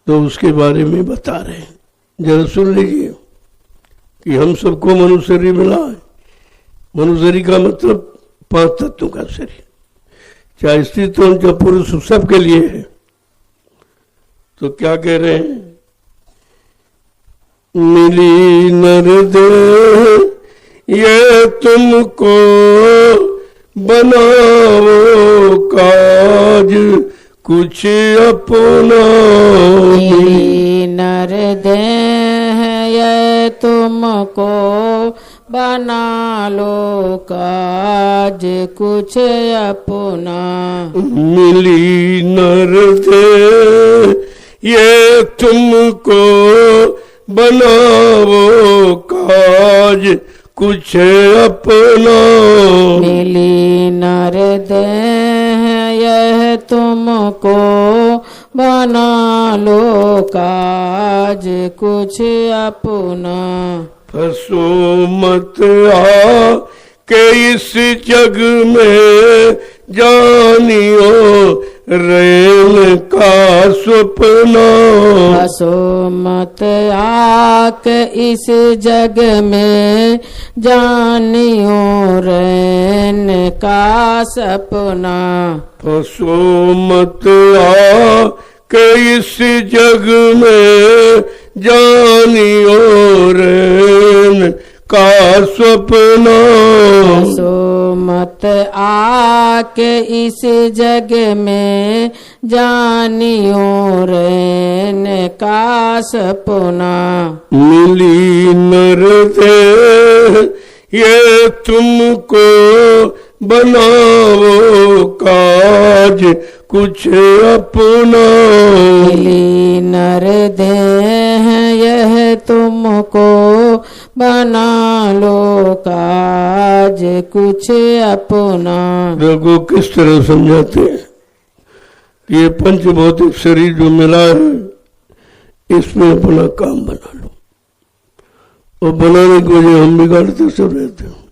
तो उसके बारे में बता रहे हैं। जरा सुन लीजिए कि हम सबको मनुष्य शरीर मिला है। मनुष्य शरीर का मतलब 5 तत्वों का शरीर, चाहे स्त्री तो चाहे पुरुष, सबके लिए है। तो क्या कह रहे हैं, मिली नर दे ये तुमको बनाओ काज कुछ अपना। मिली नर दे ये तुमको बना लो काज कुछ अपना। मिली नर दे ये तुमको बनाओ काज कुछ अपना। मिली नर दे यह तुमको बना लो काज कुछ अपना। फंसो मत आ के इस जग में जानियो रेल का सपना। फंसो मत आक इस जग में जानियो रैन का सपना। फंसो मत आ के इस जग में जानियो रैन का सपना। फंसो मत आके इस जग में जानियो रैन का सपना। मिली नर दे ये तुमको बनाओ काज कुछ अपना। मिली नर दे यह तुमको बना लो काज कुछ अपना। देखो किस तरह समझाते हैं कि ये पंच भौतिक शरीर जो मिला है इसमें अपना काम बना लो। और बनाने की वजह हम बिगाड़ते सब रहते हैं।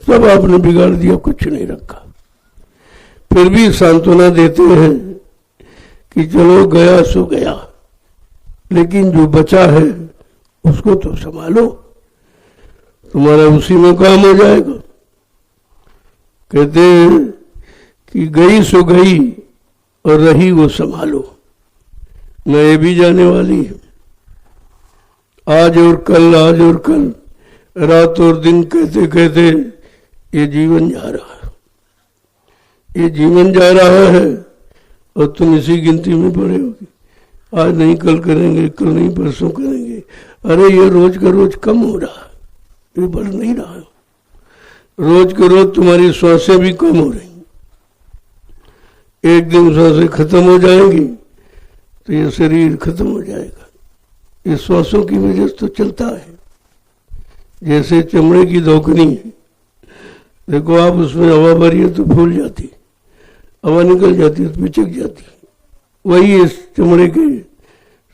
सब आपने बिगाड़ दिया, कुछ नहीं रखा। फिर भी सांत्वना देते हैं कि चलो गया सो गया, लेकिन जो बचा है उसको तो संभालो, तुम्हारा उसी में काम हो जाएगा। कहते हैं कि गई सो गई और रही वो संभालो, न ये भी जाने वाली है। आज और कल, आज और कल, रात और दिन कहते कहते ये जीवन जा रहा है, ये जीवन जा रहा है और तुम इसी गिनती में पड़े होगी। आज नहीं कल करेंगे, कल नहीं परसों करेंगे। अरे ये रोज का रोज कम हो रहा है, ये बढ़ नहीं रहा है। रोज के रोज तुम्हारी श्वासें भी कम हो रही, एक दिन श्वासें खत्म हो जाएंगी तो ये शरीर खत्म हो जाएगा। ये श्वासों की वजह से तो चलता है। जैसे चमड़े की धोकनी है, देखो आप उसमें हवा भरिए तो फूल जाती, हवा निकल जाती है तो पिचक जाती है। वही इस चमड़े के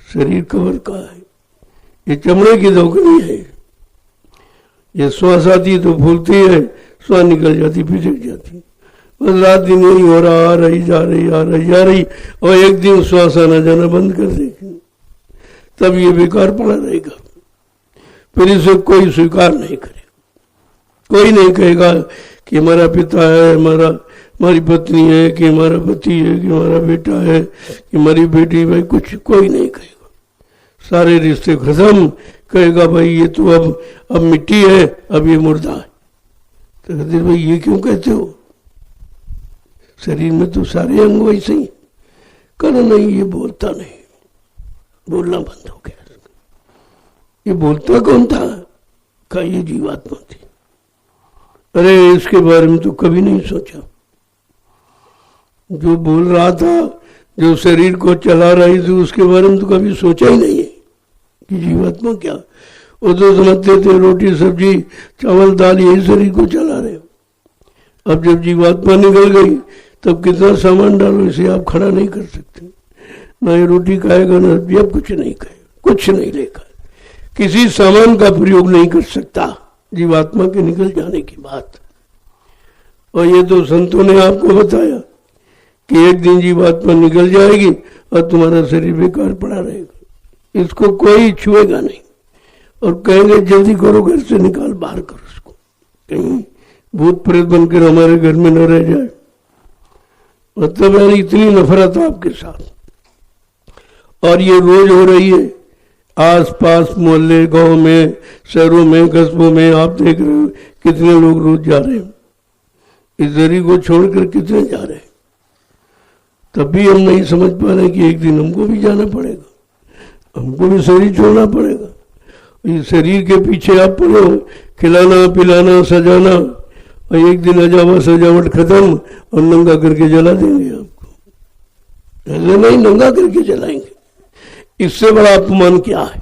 शरीर कवर का है, ये चमड़े की धोकनी है। ये श्वास आती तो फूलती है, श्वास निकल जाती, पिचक जाती। बस रात दिन यही हो रहा, आ रही जा रही, आ रही जा रही, और एक दिन श्वास आना जाना बंद कर देगी, तब ये बेकार पड़ा रहेगा। फिर इसे कोई स्वीकार नहीं करेगा, कोई नहीं कहेगा कि हमारा पिता है, हमारी पत्नी है, कि हमारा पति है, कि हमारा बेटा है, कि हमारी बेटी, भाई कुछ कोई नहीं कहेगा। सारे रिश्ते खत्म। कहेगा भाई ये तो अब मिट्टी है, अब ये मुर्दा है। तो कहते भाई ये क्यों कहते हो, शरीर में तो सारे अंग वैसे ही। करो नहीं, ये बोलता नहीं, बोलना बंद हो गया। ये बोलता कौन था, का ये जीवात्मा थी। अरे इसके बारे में तो कभी नहीं सोचा। जो बोल रहा था, जो शरीर को चला रही थी, उसके बारे में तो कभी सोचा ही नहीं है कि जीवात्मा क्या। वो तो समझते थे रोटी सब्जी चावल दाल यही शरीर को चला रहे। अब जब जीवात्मा निकल गई तब कितना सामान डालो, इसे आप खड़ा नहीं कर सकते। ना ये रोटी खाएगा, ना सब्जी, अब कुछ नहीं खाएगा, कुछ नहीं लेगा, किसी सामान का प्रयोग नहीं कर सकता जीवात्मा के निकल जाने की बात। और ये तो संतों ने आपको बताया कि एक दिन जीवात्मा निकल जाएगी और तुम्हारा शरीर बेकार पड़ा रहेगा, इसको कोई छुएगा नहीं। और कहेंगे जल्दी करो, घर से निकाल, बाहर करो उसको, कहीं भूत प्रेत बनकर हमारे घर में न रह जाए। मतलब यानी इतनी नफरत आपके साथ। और ये रोज हो रही है आस पास मोहल्ले, गांव में, शहरों में, कस्बों में। आप देख रहे हो कितने लोग रोज जा रहे हैं, इस शरीर को छोड़कर कितने जा रहे हैं। तब भी हम नहीं समझ पा रहे कि एक दिन हमको भी जाना पड़ेगा, हमको भी शरीर छोड़ना पड़ेगा। इस शरीर के पीछे आप पड़े हो, खिलाना पिलाना सजाना, और एक दिन अजावा सजावट खत्म और नंगा करके जला देंगे आपको। ऐसे नहीं, नंगा करके जलाएंगे। इससे बड़ा अपमान क्या है?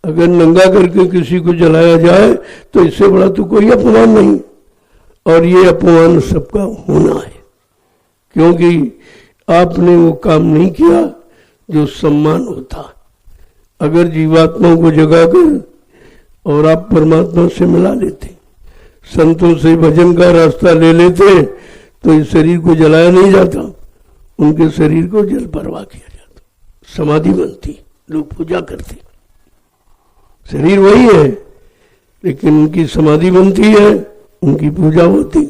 अगर नंगा करके किसी को जलाया जाए तो इससे बड़ा तो कोई अपमान नहीं। और ये अपमान सबका होना है, क्योंकि आपने वो काम नहीं किया जो सम्मान होता। अगर जीवात्माओं को जगाकर और आप परमात्मा से मिला लेते, संतों से भजन का रास्ता ले लेते, तो इस शरीर को जलाया नहीं जाता, उनके शरीर को जल परवाह किया जाता, समाधि बनती, लोग पूजा करते। शरीर वही है लेकिन उनकी समाधि बनती है, उनकी पूजा होती।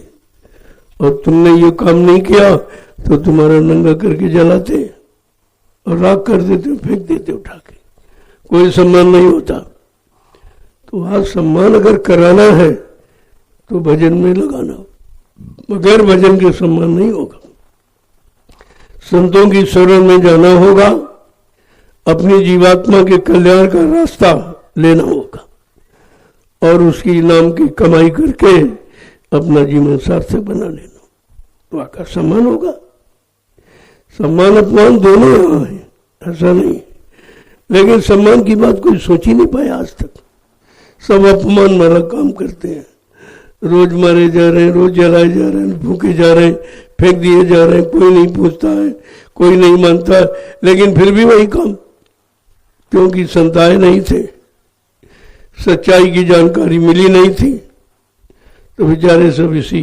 और तुमने ये काम नहीं किया तो तुम्हारा नंगा करके जलाते और राख कर देते, फेंक देते उठा के, कोई सम्मान नहीं होता। तो आज सम्मान अगर कराना है तो भजन में लगाना, बगैर भजन के सम्मान नहीं होगा। संतों की शरण में जाना होगा, अपनी जीवात्मा के कल्याण का रास्ता लेना होगा और उसकी नाम की कमाई करके अपना जीवन सार्थक बना लेना, तो आका सम्मान होगा। सम्मान अपमान दोनों यहाँ है, ऐसा नहीं। लेकिन सम्मान की बात कोई सोच ही नहीं पाया आज तक। सब अपमान वाला काम करते हैं, रोज मारे जा रहे हैं, रोज जलाए जा रहे हैं, भूखे जा रहे हैं, फेंक दिए जा रहे हैं, कोई नहीं पूछता है, कोई नहीं मानता, लेकिन फिर भी वही काम, क्योंकि संताए नहीं थे, सच्चाई की जानकारी मिली नहीं थी, तो बेचारे सब इसी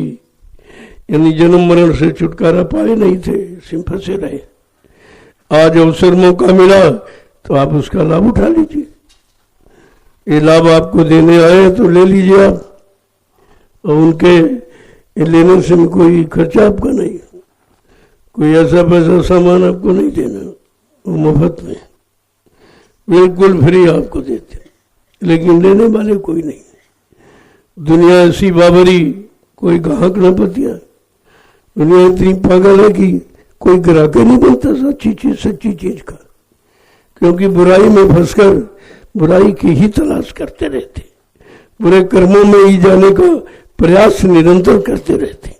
यानी जन्म मरण से छुटकारा पाए नहीं थे, सिम फंसे रहे। आज अवसर मौका मिला तो आप उसका लाभ उठा लीजिए। ये लाभ आपको देने आए तो ले लीजिए आप, और उनके लेने से कोई खर्चा आपका नहीं, कोई ऐसा पैसा सामान आपको नहीं देना, वो मुफ्त में बिल्कुल फ्री आपको देते, लेकिन लेने वाले कोई नहीं। दुनिया ऐसी बाबरी, कोई ग्राहक न पतिया। दुनिया इतनी पागल है कि कोई ग्राहक नहीं बनता सच्ची चीज का, क्योंकि बुराई में फंसकर बुराई की ही तलाश करते रहते, बुरे कर्मों में ही जाने का प्रयास निरंतर करते रहते,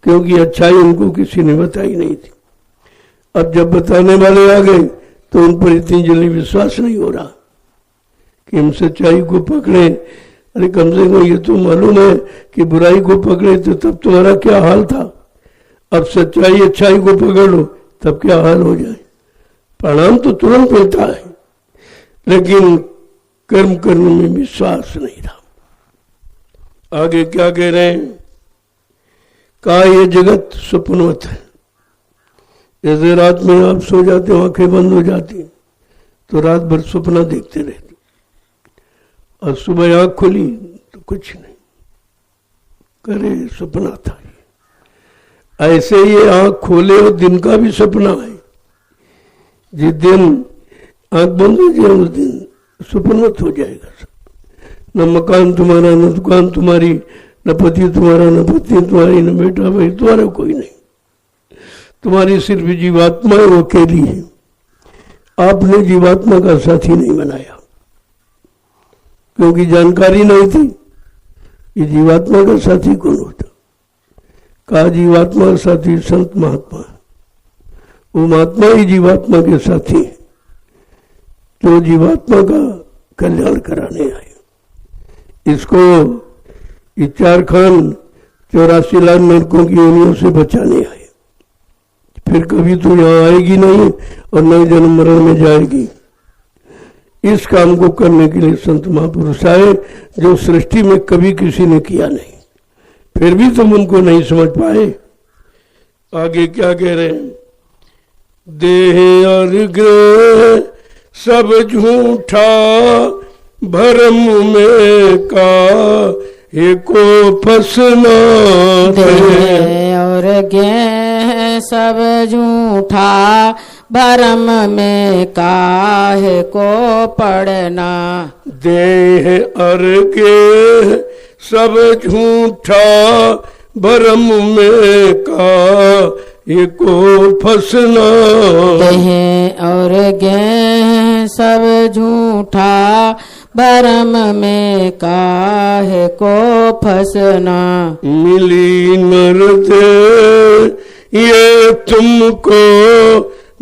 क्योंकि अच्छाई उनको किसी ने बताई नहीं थी। अब जब बताने वाले आ गए तो उन पर इतनी जल्दी विश्वास नहीं हो रहा कि हम सच्चाई को पकड़े। अरे कम से कम ये तो मालूम है कि बुराई को पकड़े तो तब तुम्हारा क्या हाल था, अब सच्चाई अच्छाई को पकड़ लो तब क्या हाल हो जाए। परिणाम तो तुरंत मिलता है, लेकिन कर्म करने में विश्वास नहीं रहा। आगे क्या कह रहे हैं? कहा ये जगत स्वप्नवत है। जैसे रात में आप सो जाते हो, आंखें बंद हो जाती तो रात भर सपना देखते रहते, और सुबह आंख खुली तो कुछ नहीं, करे सपना था। ऐसे ये आंख खोले और दिन का भी सपना है। जिस दिन आंख बंद हो जाए उस दिन सपनवत हो जाएगा सब। न मकान तुम्हारा, न दुकान तुम्हारी, न पति तुम्हारा, न पत्नी तुम्हारी, न बेटा भाई तुम्हारा, कोई नहीं। तुम्हारी सिर्फ जीवात्मा वो अकेली है। आपने जीवात्मा का साथी नहीं बनाया, क्योंकि जानकारी नहीं थी कि जीवात्मा का साथी कौन होता। कहा जीवात्मा का साथी संत महात्मा, वो महात्मा ही जीवात्मा के साथी है, जो जीवात्मा का कल्याण कराने आए। इसको ये 4 खान 84 लाख नरकों की योनियों से बचाने आए। फिर कभी तो यहाँ आएगी नहीं और न जन्म मरण में जाएगी। इस काम को करने के लिए संत महापुरुष आए, जो सृष्टि में कभी किसी ने किया नहीं। फिर भी तुम उनको नहीं समझ पाए, आगे क्या कह रहे हैं? देह और ग्रह सब झूठा, भरम में का को फसना। देह और ज्ञ सब झूठा, भरम में काहे को पड़ना। देह और ज्ञ सब झूठा, भरम में काहे को फसना। देह और ज्ञ सब झूठा, भरम में काहे को फसना। मिली नर दे ये तुमको,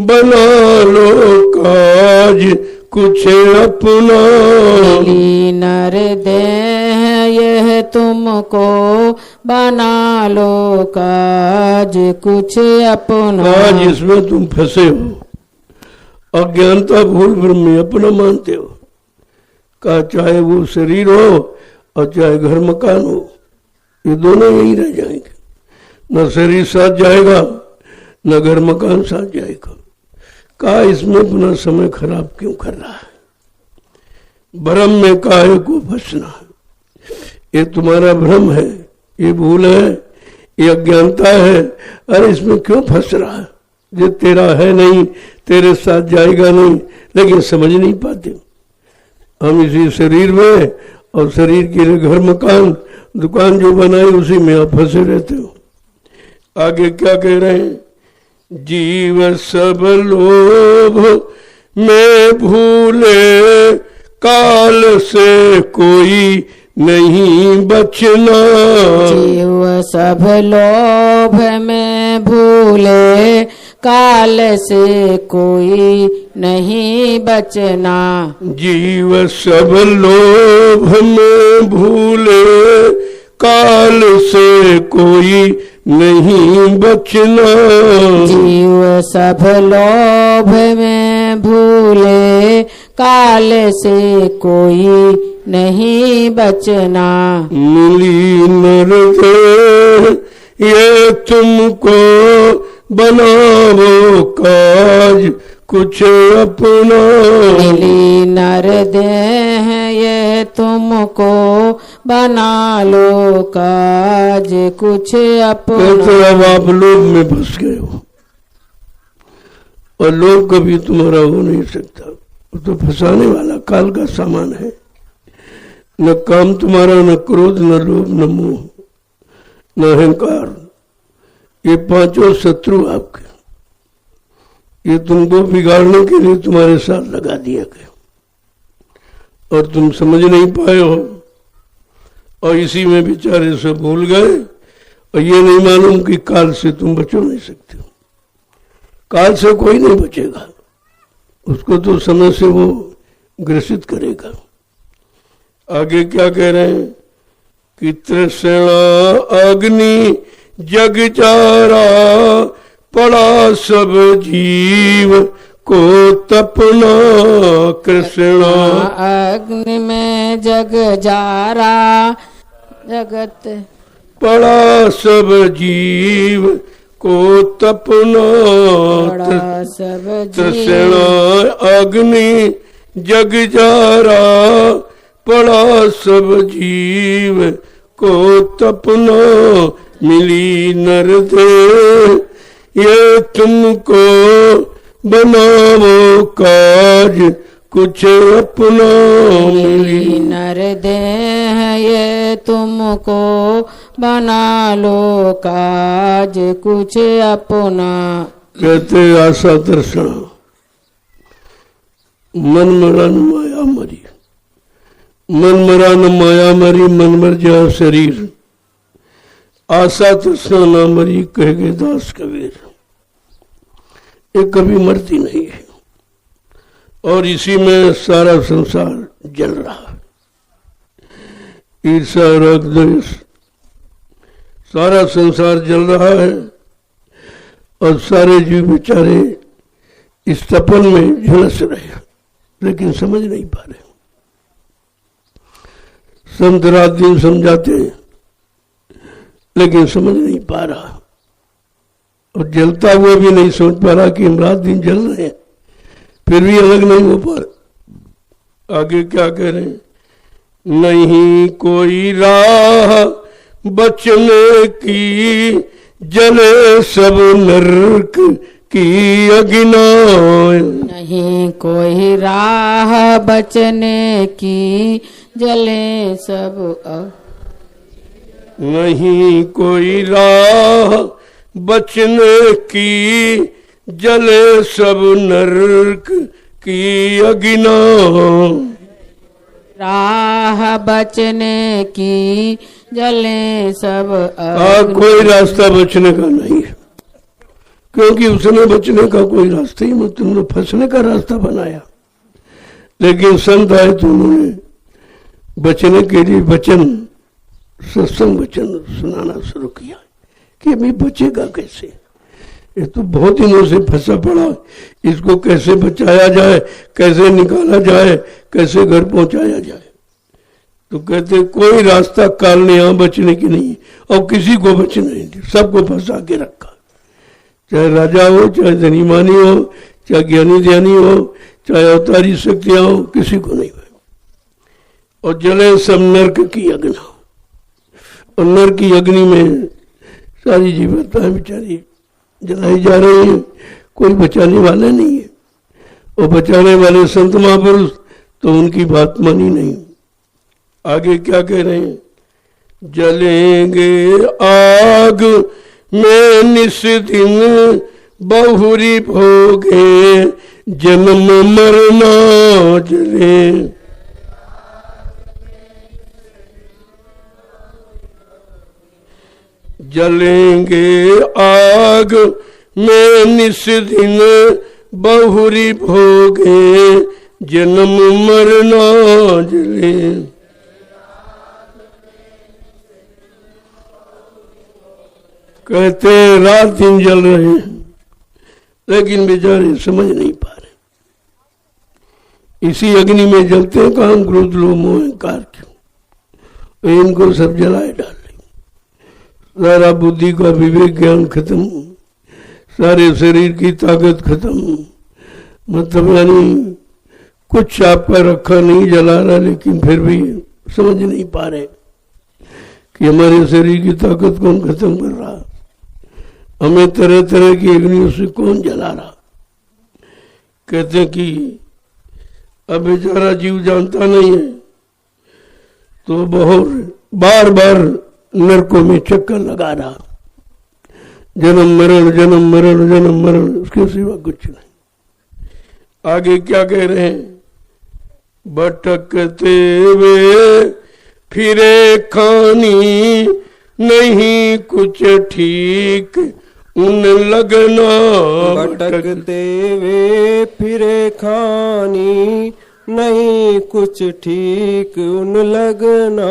बना लो काज कुछ अपना। मिली नर देह यह तुमको, बना लो काज कुछ अपना। आज इसमें तुम फंसे हो, अज्ञानता भूल भ्रम में अपना मानते हो। का चाहे वो शरीर हो और चाहे घर मकान हो, ये दोनों यही रह जाएंगे। न शरीर साथ जाएगा, न घर मकान साथ जाएगा। का इसमें अपना समय खराब क्यों कर रहा है? भ्रम में काहे को फंसना है? ये तुम्हारा भ्रम है, ये भूल है, ये अज्ञानता है। अरे इसमें क्यों फंस रहा है? जो तेरा है नहीं, तेरे साथ जाएगा नहीं, लेकिन समझ नहीं पाते। हम इसी शरीर में और शरीर के लिए घर मकान दुकान जो बनाई उसी में आप फंसे रहते हो। आगे क्या कह रहे हैं? जीव सब लोभ में भूले, काल से कोई नहीं बचना। जीव सब लोभ में भूले, काल से कोई नहीं बचना। जीव सब लोभ में भूले, काल से कोई नहीं बचना। जीव सब लोभ में भूले, काल से कोई नहीं बचना। मिली नर दे ये तुमको, बनाओ काज कुछ अपना। मिली नर देह ये तुमको, बना लो काज कुछ अपना। तो अब आप लोभ में फंस गए हो, और लोभ कभी तुम्हारा हो नहीं सकता। वो तो फंसाने वाला काल का सामान है। न काम तुम्हारा, न क्रोध, न लोभ, न मोह, न अहंकार। ये पांचों शत्रु आपके, ये तुमको बिगाड़ने के लिए तुम्हारे साथ लगा दिया गया, और तुम समझ नहीं पाए हो, और इसी में बेचारे से भूल गए। और ये नहीं मालूम कि काल से तुम बचो नहीं सकते हो। काल से कोई नहीं बचेगा, उसको तो समय से वो ग्रसित करेगा। आगे क्या कह रहे हैं? कि तृष्णा अग्नि जग जारा, पड़ा सब जीव को तपना। कृष्णा अग्नि में जग जारा, जगत पड़ा सब जीव को तपना। पड़ा सब तृष्णा अग्नि जग जारा, पड़ा सब जीव को तपना। मिली नर दे ये तुमको, बनाओ काज कुछ अपना। मिली नर देह ये तुमको, बना लो काज कुछ अपना। कहते आशा तृष्णा, मन मरा न माया मरी। मन मरा न माया मरी, मन मर जा शरीर। आशा तृष्णा ना मरी, कह गए दास कबीर। ये कभी मरती नहीं है, और इसी में सारा संसार जल रहा है। ईर्षा, राग, द्वेष, सारा संसार जल रहा है, और सारे जीव बेचारे इस तपन में झुलस रहे हैं, लेकिन समझ नहीं पा रहे। संत रात दिन समझाते हैं, लेकिन समझ नहीं पा रहा। और जलता हुआ भी नहीं सोच पा रहा कि हम रात दिन जल रहे हैं, फिर भी अलग नहीं हो पा रहे। आगे क्या कह रहे हैं? नहीं कोई राह बचने की, जले सब नरक की अगिना। नहीं कोई राह बचने की, जले सब नहीं कोई राह बचने की, जले सब नरक की अगिना। राह बचने की, जले सब कोई रास्ता बचने का नहीं है, क्योंकि उसने बचने का कोई रास्ता ही मत, तुमने फंसने का रास्ता बनाया। लेकिन संत आए तो उन्होंने बचने के लिए वचन, सत्संग वचन सुनाना शुरू किया कि अभी बचेगा कैसे, ये तो बहुत दिनों से फंसा पड़ा, इसको कैसे बचाया जाए, कैसे निकाला जाए, कैसे घर पहुंचाया जाए। तो कहते कोई रास्ता काल ने यहां बचने की नहीं, और किसी को बचना नहीं, सबको फंसा के रखा। चाहे राजा हो, चाहे धनी मानी हो, चाहे ज्ञानी ध्यानी हो, चाहे अवतारी शक्तियां हो, किसी को नहीं। और जले सब नरक की अग्नि, और नरक की अग्नि में सारी जीवत्ताएं बेचारी जलाई जा रही है, कोई बचाने वाला नहीं है। और बचाने वाले संत महापुरुष तो उनकी बात मानी नहीं। आगे क्या कह रहे हैं? जलेंगे आग में निस दिन, बहुरी भोगे जन्म मरना जले। जलेंगे आग में निस दिन, बहुरी भोगे जन्म मरना जले। कहते रात दिन जल रहे हैं, लेकिन बेचारे समझ नहीं पा रहे। इसी अग्नि में जलते हैं काम, क्रोध लोभ मोह अहंकार क्यों, इनको सब जलाए डाल, सारा बुद्धि का विवेक ज्ञान खत्म, सारे शरीर की ताकत खत्म। मतलब यानी कुछ आपका रखा नहीं, जला रहा, लेकिन फिर भी समझ नहीं पा रहे कि हमारे शरीर की ताकत कौन खत्म कर रहा, हमें तरह तरह की अग्नियों से कौन जला रहा। कहते हैं कि अब बेचारा जीव जानता नहीं है, तो बहुत बार बार नरकों में चक्कर लगा रहा, जन्म मरण जन्म मरण जन्म मरण, उसके सिवा कुछ नहीं। आगे क्या कह रहे हैं? भटकते वे फिरे खानी, नहीं कुछ ठीक उन लगना। भटकते वे फिरे खानी, नहीं कुछ ठीक उन लगना।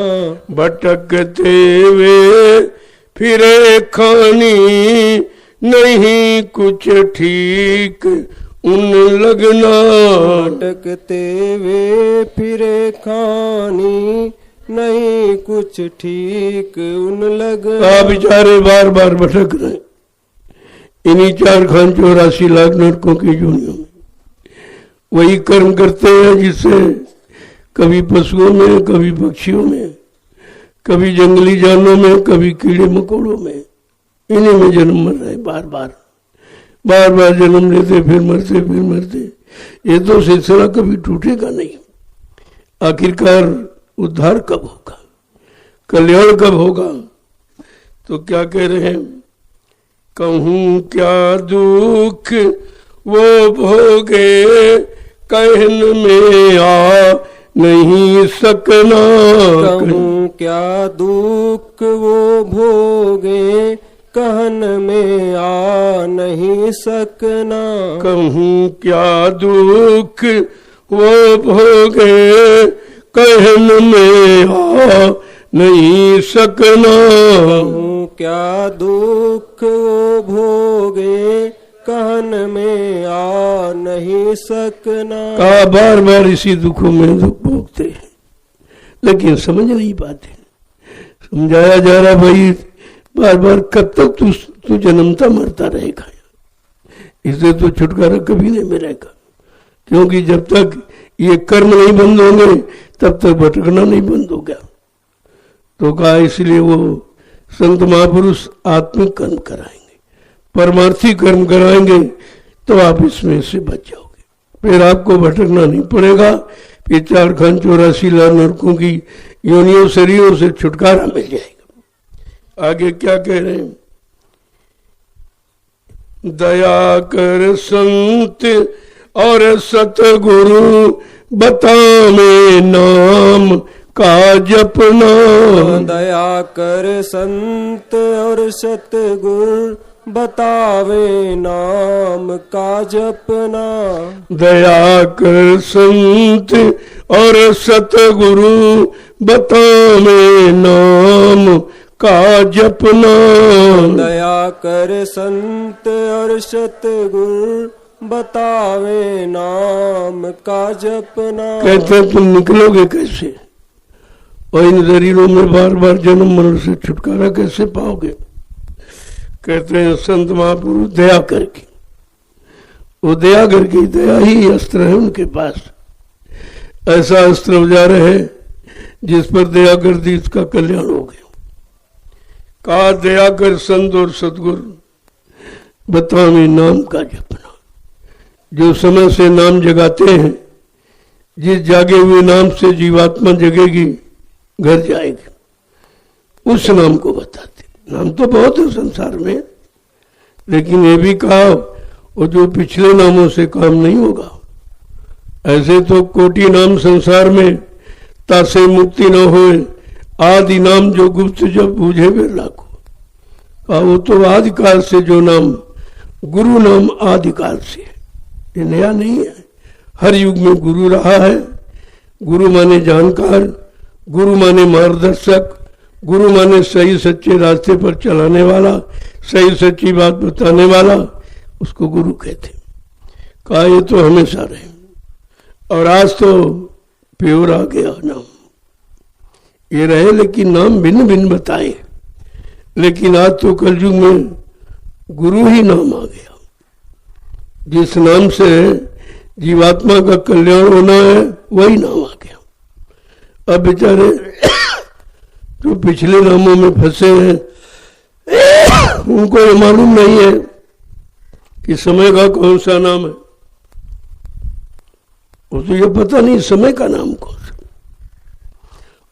भटकते वे फिरे खानी, नहीं कुछ ठीक उन लगना। भटकते वे फिरे खानी, नहीं कुछ ठीक उन लगना। बेचारे बार बार भटक रहे इन्हीं 4,84 लाख नरकों की योनियों में। वही कर्म करते हैं जिससे कभी पशुओं में, कभी पक्षियों में, कभी जंगली जानवरों में, कभी कीड़े मकोड़ों में, इन्हीं में जन्म मर रहे बार बार जन्म लेते, फिर मरते। ये तो सिलसिला कभी टूटेगा नहीं। आखिरकार उद्धार कब होगा, कल्याण कब होगा? तो क्या कह रहे हैं? कहूँ क्या दुख वो भोगे, कहन में आ नहीं सकना। कहूँ क्या दुख वो भोगे, कहन में आ नहीं सकना। कहूँ क्या दुख वो भोगे, कहन में आ नहीं सकना। कहूँ क्या दुख वो भोगे, कहन में आ नहीं सकना। कहा बार बार इसी दुखों में दुख भोगते हैं, लेकिन समझ नहीं पाते। समझाया जा रहा भाई बार बार, कब तक तू तू जन्मता मरता रहेगा, इससे तो छुटकारा कभी नहीं मिलेगा। क्योंकि जब तक ये कर्म नहीं बंद होंगे तब तक भटकना नहीं बंद होगा। तो कहा इसलिए वो संत महापुरुष आत्मिक कर्म कराएंगे, परमार्थी कर्म कराएंगे, तो आप इसमें से बच जाओगे, फिर आपको भटकना नहीं पड़ेगा। फिर 4 खान 84 लाख नरकों की योनियों शरीरों से छुटकारा मिल जाएगा। आगे क्या कह रहे हैं? दया कर संत और सतगुरु बतावे नाम का जपना। दया कर संत और सतगुरु बतावे नाम का जपना। दया कर संत और सतगुरु बतावे नाम का जपना। दया कर संत और सतगुरु बतावे नाम का जपना। कहते हैं तुम निकलोगे कैसे और इन शरीरों में बार बार जन्म मरण से छुटकारा कैसे पाओगे? कहते हैं संत महापुरुष दया करके, वो दया करके, दया ही अस्त्र है उनके पास। ऐसा अस्त्र औजार है जिस पर दया कर दी इसका कल्याण हो गया। कहा दया कर संत और सतगुरु बतावे नाम का जपना। जो समय से नाम जगाते हैं, जिस जागे हुए नाम से जीवात्मा जगेगी, घर जाएगी, उस नाम को बताते। नाम तो बहुत है संसार में, लेकिन ये भी कहा वो जो पिछले नामों से काम नहीं होगा। ऐसे तो कोटि नाम संसार में, तासे मुक्ति न होए, आदि नाम जो गुप्त जब बूझे वे लाखों। कहा वो तो आदिकाल से जो नाम, गुरु नाम आदिकाल से, ये नया नहीं है। हर युग में गुरु रहा है। गुरु माने जानकार, गुरु माने मार्गदर्शक, गुरु माने सही सच्चे रास्ते पर चलाने वाला, सही सच्ची बात बताने वाला, उसको गुरु कहते। कहा ये तो हमेशा रहे, और आज तो प्योर आ गया नाम। ये रहे लेकिन नाम भिन्न भिन्न बताए, लेकिन आज तो कलयुग में गुरु ही नाम आ गया। जिस नाम से जीवात्मा का कल्याण होना है वही नाम आ गया। अब बेचारे जो पिछले नामों में फंसे हैं उनको ये मालूम नहीं है कि समय का कौन सा नाम है। उसको ये पता नहीं समय का नाम कौन सा,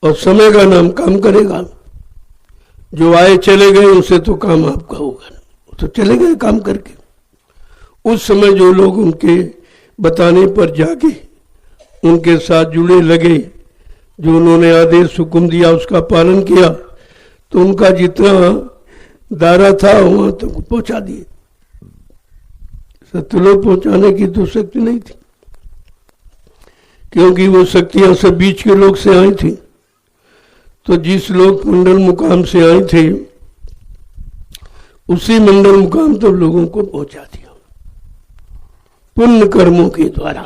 और समय का नाम काम करेगा। जो आए चले गए उनसे तो काम आपका होगा, तो चले गए काम करके। उस समय जो लोग उनके बताने पर जागे, उनके साथ जुड़े लगे, जो उन्होंने आदेश हुक्म दिया उसका पालन किया, तो उनका जितना दायरा था वहां तक पहुंचा दिए। सत्यलोक पहुंचाने की तो शक्ति नहीं थी, क्योंकि वो शक्तियां सब बीच के लोग से आई थी। तो जिस लोग मंडल मुकाम से आई थे उसी मंडल मुकाम तो लोगों को पहुंचा दिया पुण्य कर्मों के द्वारा।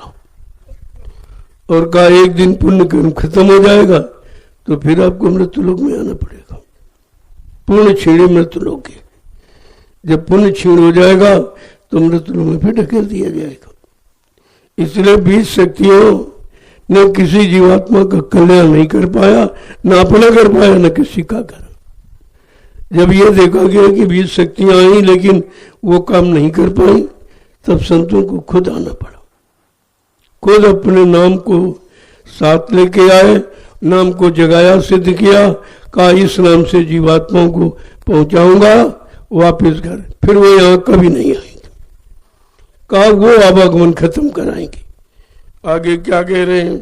और कहा एक दिन पुण्य कर्म खत्म हो जाएगा तो फिर आपको मृत्युलोक में आना पड़ेगा। पुण्य छीणे मृत्युलोक के, जब पुण्य छीण हो जाएगा तो मृत्युलोक में फिर ढकेल दिया जाएगा। इसलिए 20 शक्तियों ने किसी जीवात्मा का कल्याण नहीं कर पाया, ना अपना कर पाया, न किसी का कर। जब ये देखा गया कि 20 शक्तियां आई लेकिन वो काम नहीं कर पाई, तब संतों को खुद आना पड़ा। खुद अपने नाम को साथ लेके आए, नाम को जगाया, सिद्ध किया, कहा इस नाम से जीवात्माओं को पहुंचाऊंगा वापस घर, फिर वो यहां कभी नहीं आएंगे। कहा वो आवागमन खत्म कराएंगे। आगे क्या कह रहे हैं?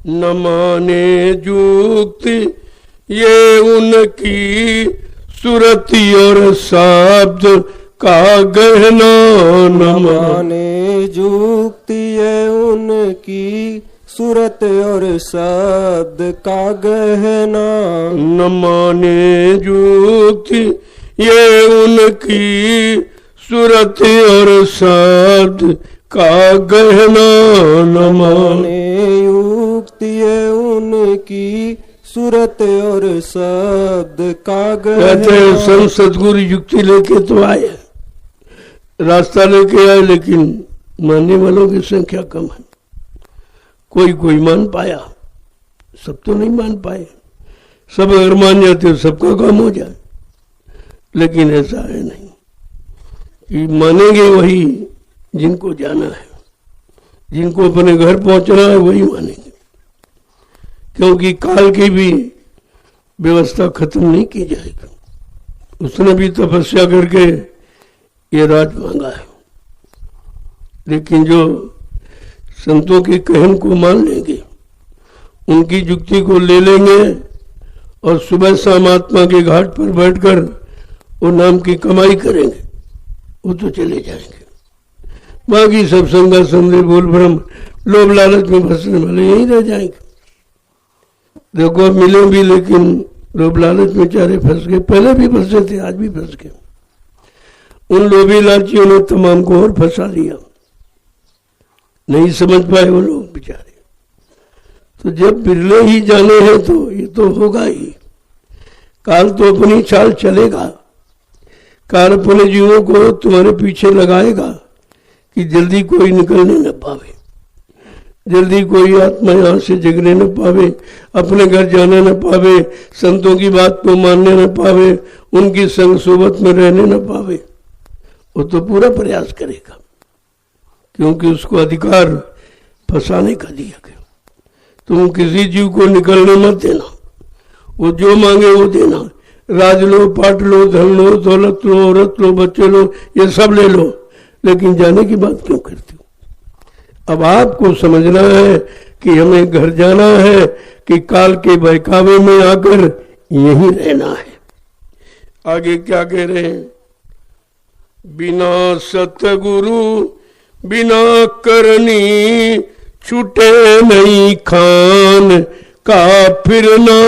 न माने जुक्ति ये उनकी सुरति और शब्द का गहना। न माने जुक्ति ये उनकी सूरत और शब्द का गहना। न माने जुक्ति ये उनकी सूरत और शब्द का गहना। न माने युक्ति ये उनकी सूरत और शब्द का कहते हैं गहना। संत सदगुरु युक्ति लेके तो आए, रास्ता लेके आए, लेकिन मानने वालों की संख्या कम है। कोई कोई मान पाया, सब तो नहीं मान पाए। सब अगर मान जाते तो सबका काम हो जाए, लेकिन ऐसा है नहीं कि मानेंगे वही जिनको जाना है, जिनको अपने घर पहुंचना है वही मानेंगे। क्योंकि काल की भी व्यवस्था खत्म नहीं की जाएगी। उसने भी तपस्या करके ये राज मांगा है, लेकिन जो संतों के कहन को मान लेंगे, उनकी युक्ति को ले लेंगे और सुबह शाम आत्मा के घाट पर बैठकर वो नाम की कमाई करेंगे, वो तो चले जाएंगे। बाकी सब संगा संदेह बोल भ्रम लोभ लालच में फंसने वाले यहीं रह जाएंगे। देखो मिले भी, लेकिन लोभ लालच में चारे फंस गए। पहले भी फंसे थे, आज भी फंस गए। उन लोभी लालचियों ने तमाम को और फंसा लिया, नहीं समझ पाए वो लोग बेचारे। तो जब बिरले ही जाने हैं तो ये तो होगा ही। काल तो अपनी चाल चलेगा, काल अपने जीवों को तुम्हारे पीछे लगाएगा कि जल्दी कोई निकलने न पावे, जल्दी कोई आत्मा यहां से जगने न पावे, अपने घर जाने न पावे, संतों की बात को मानने न पावे, उनकी संग सोबत में रहने न पावे। वो तो पूरा प्रयास करेगा, क्योंकि उसको अधिकार फंसाने का दिया गया। तुम किसी जीव को निकलने मत देना, वो जो मांगे वो देना। राज लो, पाट लो, धन लो, दौलत लो, औरत लो, बच्चे लो, ये सब ले लो, लेकिन जाने की बात क्यों करते हो? अब आपको समझना है कि हमें घर जाना है कि काल के बहकावे में आकर यहीं रहना है। आगे क्या कह रहे हैं? बिना सतगुरु बिना करनी छूटे नहीं खान का फिर ना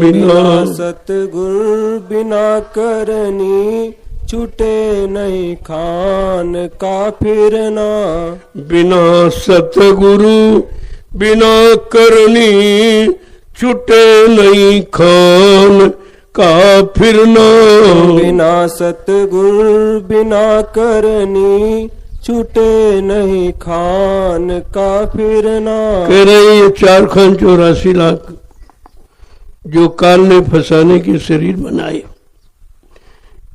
बिना सतगुरु बिना करनी छूटे नहीं खान का फिरना। बिना सतगुरु बिना करनी छूटे नहीं खान का फिरना। बिना सतगुरु बिना करनी छूटे नहीं खान का फिरना। कह रहे ये 4,84 लाख जो काल ने फंसाने के शरीर बनाए,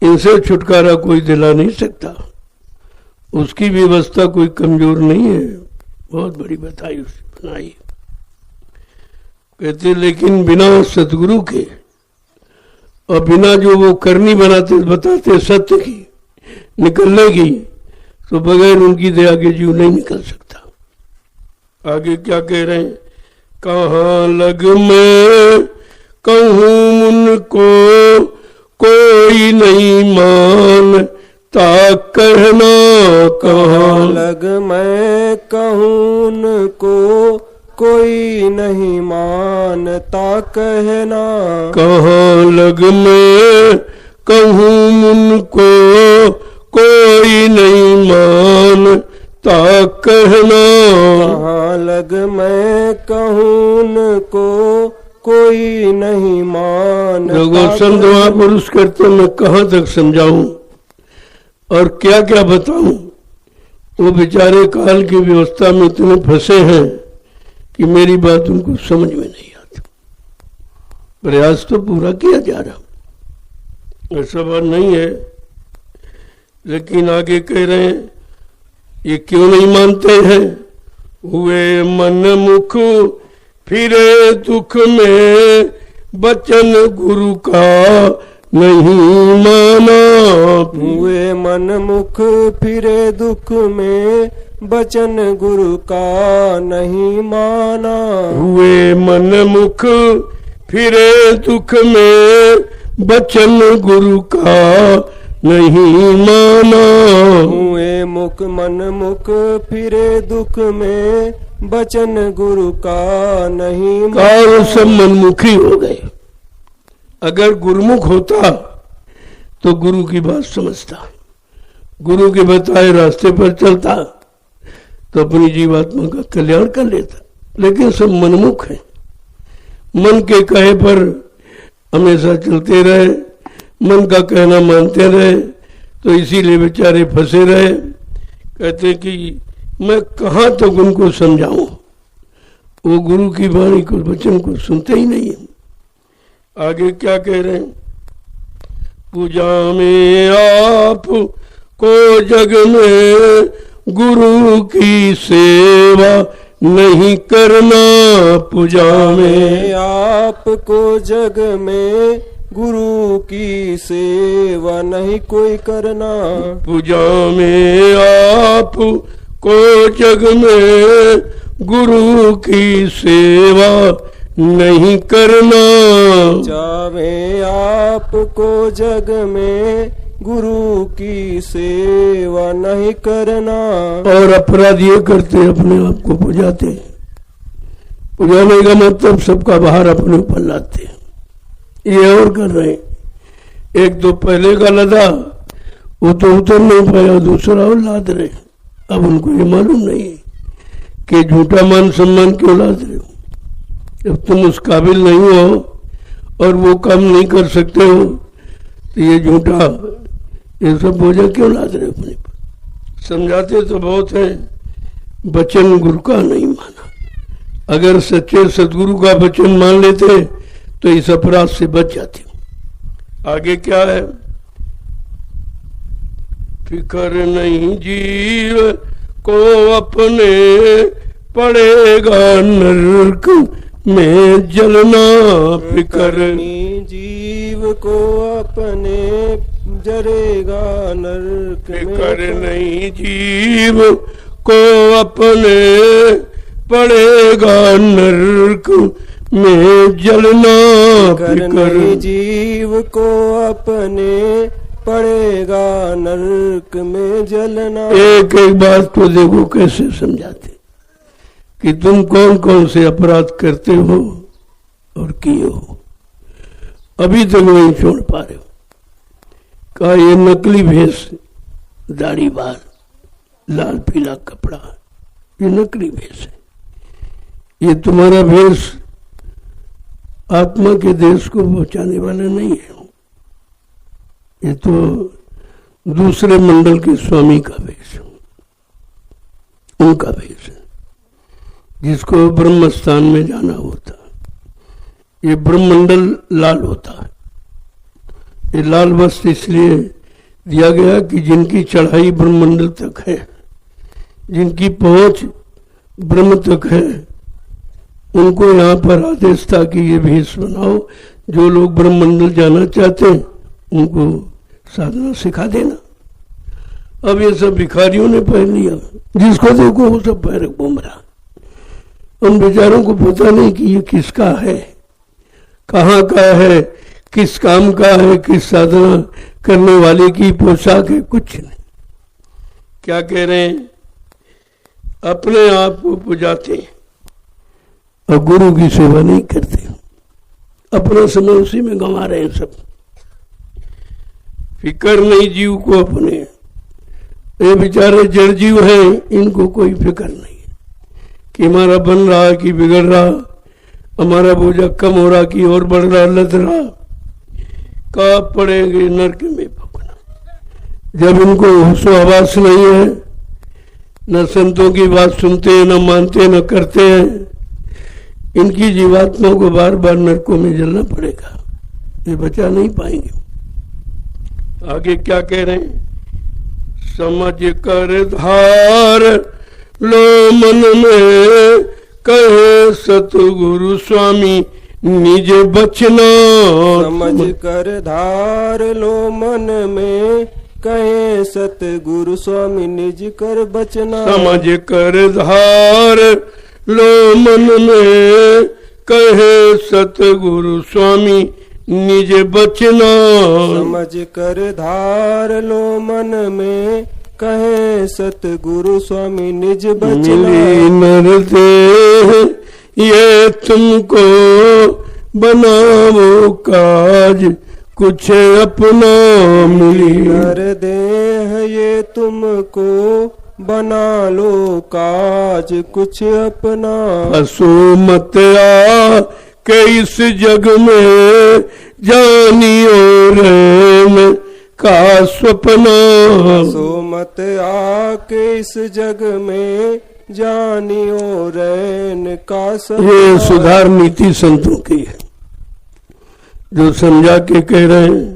इनसे छुटकारा कोई दिला नहीं सकता। उसकी व्यवस्था कोई कमजोर नहीं है, बहुत बड़ी बताई उसने बनाई। कहते लेकिन बिना सतगुरु के और बिना जो वो करनी बनाते बताते सत्य की निकलने की, तो बगैर उनकी दया के जीव नहीं निकल सकता। आगे क्या कह रहे हैं? कहाँ लग मैं कहूँ उनको कोई नहीं मानता कहना। कहाँ लग मैं कहूँ उनको कोई नहीं मानता कहना। कहाँ लग मैं कहूँ उनको कोई नहीं मानता कहना। कहाँ लग मैं कहूँ उनको कोई नहीं मानता। लोगों संत महापुरुष करते मैं कहाँ तक समझाऊं और क्या क्या बताऊं। वो बेचारे काल की व्यवस्था में इतने फंसे हैं कि मेरी बात उनको समझ में नहीं आती। प्रयास तो पूरा किया जा रहा, ऐसा बात नहीं है, लेकिन आगे कह रहे हैं ये क्यों नहीं मानते हैं? हुए मन मुख फिरे दुख में बचन गुरु का नहीं माना। हुए मन मुख फिरे दुख में बचन गुरु का नहीं माना। हुए मन मुख फिरे दुख में बचन गुरु का नहीं माना। हुए मुख मन मुख फिरे दुख में बचन गुरु का नहीं माना। सब मनमुखी हो गए। अगर गुरुमुख होता तो गुरु की बात समझता, गुरु के बताए रास्ते पर चलता तो अपनी जीवात्मा का कल्याण कर लेता। लेकिन सब मनमुख हैं, मन के कहे पर हमेशा चलते रहे, मन का कहना मानते रहे, तो इसीलिए बेचारे फंसे रहे। कहते कि मैं कहाँ तक उनको समझाऊं, वो गुरु की वाणी को, वचन को सुनते ही नहीं है। आगे क्या कह रहे हैं? पूजा में आप को जग में गुरु की सेवा नहीं करना, पूजा में आपको जग में गुरु की सेवा नहीं कोई करना। पूजा में आप को जग में गुरु की सेवा नहीं करना, चावे आपको जग में गुरु की सेवा नहीं करना। और अपराध ये करते, अपने आप को पुजाते। पुजाने का मतलब सबका भार अपने ऊपर लाते, ये और कर रहे हैं। एक तो पहले का लदा, वो तो उतर नहीं पाया, दूसरा और लाद रहे। अब उनको ये मालूम नहीं है कि झूठा मान सम्मान क्यों लाद रहे हो। जब तुम उस काबिल नहीं हो और वो काम नहीं कर सकते हो, तो ये झूठा, ये सब बोझा क्यों लाद रहे हो अपने पर। समझाते तो बहुत हैं, वचन गुरु का नहीं माना। अगर सच्चे सदगुरु का वचन मान लेते तो इस अपराध से बच जाते। आगे क्या है? फिक्र नहीं जीव को अपने, पड़ेगा नरक में जलना। फिक्र नहीं जीव को अपने, जरेगा नरक में। फिक्र नहीं जीव को अपने, पड़ेगा नरक में जलना। फिक्र जीव को अपने, पड़ेगा नरक में जलना। एक एक बात तो देखो कैसे समझाते कि तुम कौन कौन से अपराध करते हो और किए हो, अभी तक नहीं छोड़ पा रहे हो। कहा ये नकली भेष, दाढ़ी बाल, लाल पीला कपड़ा, ये नकली भेष है। ये तुम्हारा भेष आत्मा के देश को पहुंचाने वाला नहीं है। ये तो दूसरे मंडल के स्वामी का भेष, उनका भेष है, जिसको ब्रह्म स्थान में जाना होता है। ये ब्रह्ममंडल लाल होता है। ये लाल वस्त्र इसलिए दिया गया कि जिनकी चढ़ाई ब्रह्ममंडल तक है, जिनकी पहुंच ब्रह्म तक है, उनको यहाँ पर आदेश था कि ये भेष बनाओ। जो लोग ब्रह्ममंडल जाना चाहते हैं उनको साधना सिखा देना। अब ये सब भिखारियों ने पहन लिया, जिसको देखो वो सब पैर घूम रहा। उन बेचारों को पता नहीं कि ये किसका है, कहाँ का है, किस काम का है, किस साधना करने वाले की पोशाक है, कुछ नहीं। क्या कह रहे हैं? अपने आप को पुजाते हैं और गुरु की सेवा नहीं करते, अपना समय उसी में गंवा रहे हैं सब। फिक्र नहीं जीव को अपने, ये बेचारे जड़ जीव हैं, इनको कोई फिक्र नहीं है कि हमारा बन रहा कि बिगड़ रहा, हमारा बोझा कम हो रहा कि और बढ़ रहा, लद रहा। कब पड़ेंगे नरक में पकना। जब इनको होशो हवास नहीं है, न संतों की बात सुनते हैं, न मानते, न करते हैं, इनकी जीवात्मा को बार बार नरकों में जलना पड़ेगा, ये बचा नहीं पाएंगे। आगे क्या कह रहे हैं? समझ कर धार लो मन में, कहे सतगुरु स्वामी निज बचना। समझ कर धार लो मन में, कहे सतगुरु स्वामी निज कर बचना। समझ कर धार लो मन में, कहे सतगुरु स्वामी निज बचना। समझ कर धार लो मन में, कहे सतगुरु स्वामी निज बचना। मिली नर देह ये तुमको, बनाओ काज कुछ अपना। मिली नर देह ये तुमको, बना लो काज कुछ अपना। असो मत आ के इस जग में जानियो रैन का सपना। सो मत आके इस जग में जानियो रैन का सपना। ये सुधार नीति संतों की है, जो समझा के कह रहे हैं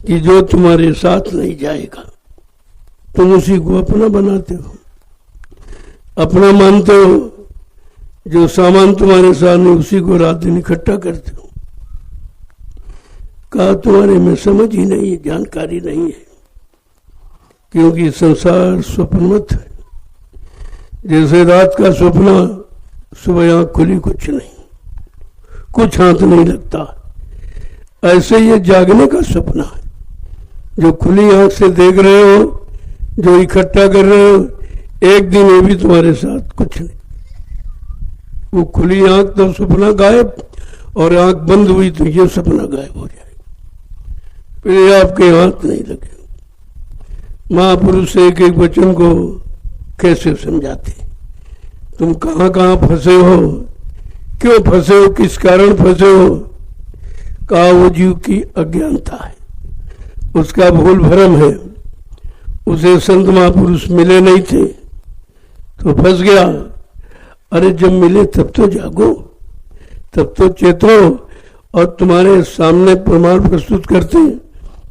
कि जो तुम्हारे साथ नहीं जाएगा तुम उसी को अपना बनाते हो, अपना मानते हो। जो सामान तुम्हारे साथ नहीं उसी को रात दिन इकट्ठा करते हो। कहा तुम्हारे में समझ ही नहीं है, जानकारी नहीं है, क्योंकि संसार स्वप्नवत है। जैसे रात का सपना, सुबह आंख खुली कुछ नहीं, कुछ हाथ नहीं लगता, ऐसे ये जागने का सपना है। जो खुली आंख से देख रहे हो, जो इकट्ठा कर रहे हो, एक दिन ये भी तुम्हारे साथ कुछ नहीं। वो खुली आंख तो सपना गायब, और आंख बंद हुई तो ये सपना गायब हो जाए, फिर ये आपके हाथ नहीं लगे। महापुरुष एक एक वचन को कैसे समझाते, तुम कहाँ कहाँ फंसे हो, क्यों फंसे हो, किस कारण फंसे हो। कहा वो जीव की अज्ञानता है, उसका भूल भरम है, उसे संत महापुरुष मिले नहीं थे तो फंस गया। अरे जब मिले तब तो जागो, तब तो चेतो, और तुम्हारे सामने प्रमाण प्रस्तुत करते हैं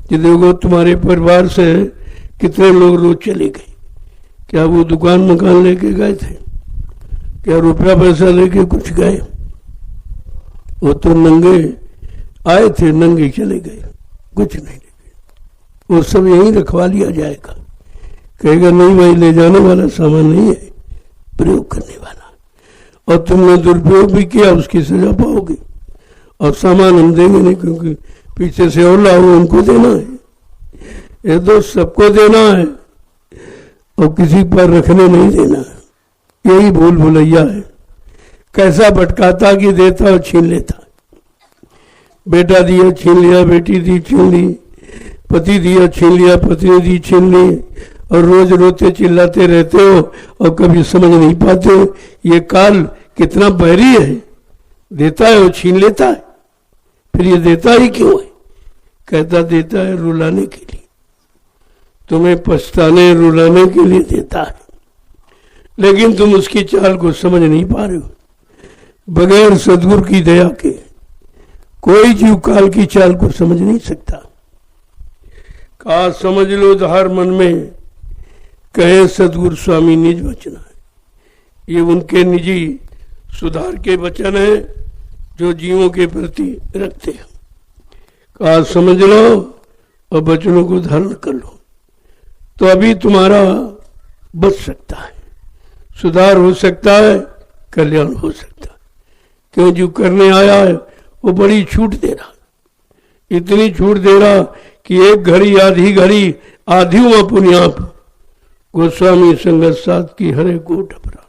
कि देखो तुम्हारे परिवार से कितने लोग रोज चले गए। क्या वो दुकान मकान लेके गए थे, क्या रुपया पैसा लेके कुछ गए? वो तो नंगे आए थे, नंगे चले गए, कुछ नहीं लेके। वो सब यहीं रखवा लिया जाएगा, कहेगा नहीं भाई ले जाने वाला सामान नहीं है, प्रयोग करने वाला, और तुमने दुरुपयोग भी किया उसकी सजा पाओगे। और सामान हम देंगे नहीं, क्योंकि पीछे से और लाओ, उनको देना है, ये तो सबको देना है, और किसी पर रखने नहीं देना है। यही भूल भुलैया है। कैसा भटकाता कि देता और छीन लेता। बेटा दिया छीन लिया, बेटी दी छीन ली, पति दिया छीन लिया, पत्नी दी छीन ली, और रोज रोते चिल्लाते रहते हो और कभी समझ नहीं पाते हो ये काल कितना बहरी है। देता है और छीन लेता है, फिर ये देता ही क्यों है? कहता देता है रुलाने के लिए, तुम्हें पछताने रुलाने के लिए देता है, लेकिन तुम उसकी चाल को समझ नहीं पा रहे हो। बगैर सद्गुरु की दया के कोई जीव काल की चाल को समझ नहीं सकता। कहा समझ लो धार मन में, कहे सद्गुरु स्वामी निज वचन है। ये उनके निजी सुधार के वचन है जो जीवों के प्रति रखते हैं। कहा समझ लो और वचनों को धारण कर लो, तो अभी तुम्हारा बच सकता है, सुधार हो सकता है, कल्याण हो सकता है। क्यों जो करने आया है वो बड़ी छूट दे रहा, इतनी छूट दे रहा कि एक घड़ी आधी घड़ी आधी पुण्याप गोस्वामी संगत साथ की हरे कोट अपराध,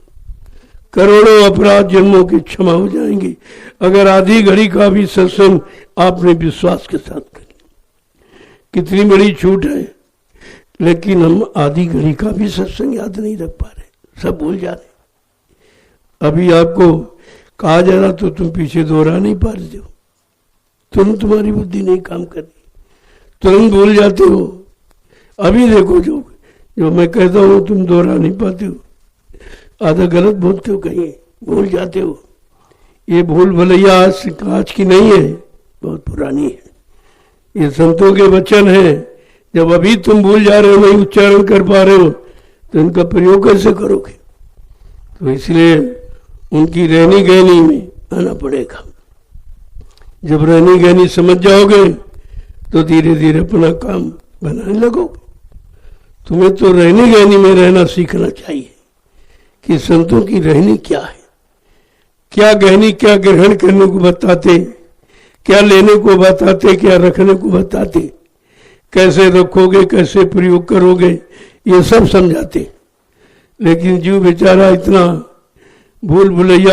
करोड़ों अपराध जन्मों की क्षमा हो जाएंगे अगर आधी घड़ी का भी सत्संग आपने विश्वास के साथ कर लिया। कितनी बड़ी छूट है, लेकिन हम आधी घड़ी का भी सत्संग याद नहीं रख पा रहे, सब भूल जा रहे। अभी आपको कहा जा रहा तो तुम पीछे दोहरा नहीं पा रहे हो, तुरंत तुम्हारी बुद्धि नहीं काम कर रही, तुरंत भूल जाते हो। अभी देखो जो मैं कहता हूँ तुम दोहरा नहीं पाते हो, आधा गलत बोलते हो, कहीं भूल जाते हो। ये भूल भलैया आज की नहीं है, बहुत पुरानी है। ये संतों के वचन है, जब अभी तुम भूल जा रहे हो, नहीं उच्चारण कर पा रहे हो, तो इनका प्रयोग कैसे करोगे? तो इसलिए उनकी रहनी गहनी में आना पड़ेगा। जब रहनी गहनी समझ जाओगे तो धीरे धीरे अपना काम बनाने लगोगे। तुम्हें तो रहनी गहनी में रहना सीखना चाहिए कि संतों की रहनी क्या है, क्या गहनी, क्या ग्रहण करने को बताते, क्या लेने को बताते, क्या रखने को बताते, कैसे रखोगे, कैसे प्रयोग करोगे, ये सब समझाते। लेकिन जीव बेचारा इतना भूल भुलैया